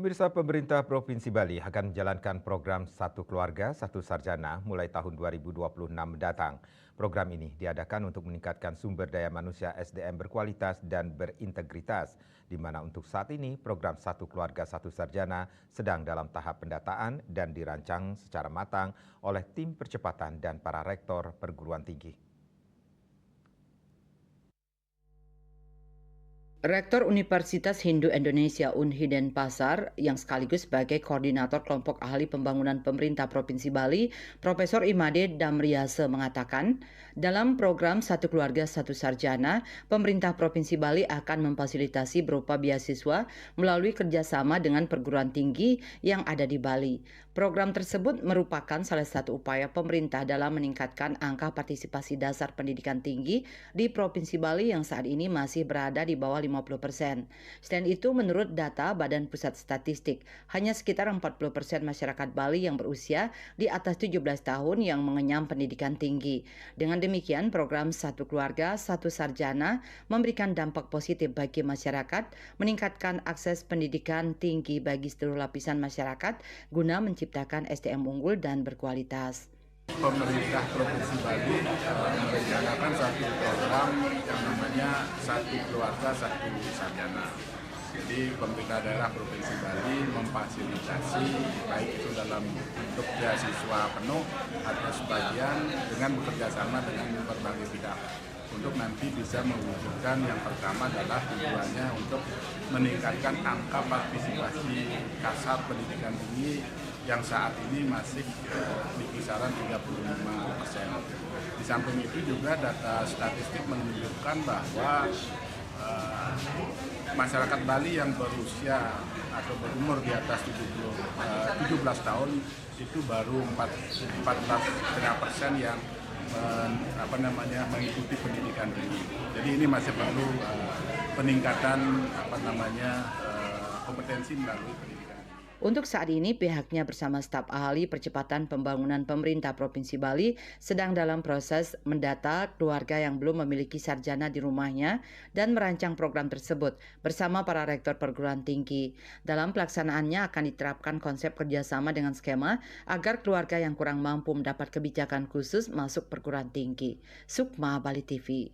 Pemirsa, pemerintah Provinsi Bali akan menjalankan program Satu Keluarga, Satu Sarjana mulai tahun 2026 mendatang. Program ini diadakan untuk meningkatkan sumber daya manusia SDM berkualitas dan berintegritas, di mana untuk saat ini program Satu Keluarga, Satu Sarjana sedang dalam tahap pendataan dan dirancang secara matang oleh tim percepatan dan para rektor perguruan tinggi. Rektor Universitas Hindu Indonesia Unhi Denpasar yang sekaligus sebagai koordinator kelompok ahli pembangunan pemerintah Provinsi Bali, Profesor Imade Damriase mengatakan, dalam program Satu Keluarga Satu Sarjana, pemerintah Provinsi Bali akan memfasilitasi berupa beasiswa melalui kerjasama dengan perguruan tinggi yang ada di Bali. Program tersebut merupakan salah satu upaya pemerintah dalam meningkatkan angka partisipasi dasar pendidikan tinggi di Provinsi Bali yang saat ini masih berada di bawah 50%. Selain itu, menurut data Badan Pusat Statistik, hanya sekitar 40% masyarakat Bali yang berusia di atas 17 tahun yang mengenyam pendidikan tinggi. Dengan demikian, program Satu Keluarga, Satu Sarjana memberikan dampak positif bagi masyarakat, meningkatkan akses pendidikan tinggi bagi seluruh lapisan masyarakat guna menciptakan SDM unggul dan berkualitas. Pemerintah Provinsi Bali merencanakan satu program yang namanya Satu Keluarga Satu Sarjana. Jadi pemerintah daerah Provinsi Bali memfasilitasi baik itu dalam bentuk beasiswa penuh atau sebagian dengan bekerja sama dengan berbagai pihak untuk nanti bisa mewujudkan yang pertama adalah tujuannya untuk meningkatkan angka partisipasi kasar pendidikan tinggi yang saat ini masih di kisaran 35%. Di samping itu juga data statistik menunjukkan bahwa masyarakat Bali yang berusia atau berumur di atas 17 tahun itu baru 14,5% yang mengikuti pendidikan tinggi. Jadi ini masih perlu peningkatan kompetensi melalui pendidikan. Untuk saat ini, pihaknya bersama staf ahli percepatan pembangunan pemerintah Provinsi Bali sedang dalam proses mendata keluarga yang belum memiliki sarjana di rumahnya dan merancang program tersebut bersama para rektor perguruan tinggi. Dalam pelaksanaannya akan diterapkan konsep kerjasama dengan skema agar keluarga yang kurang mampu mendapat kebijakan khusus masuk perguruan tinggi. Sukma, Bali TV.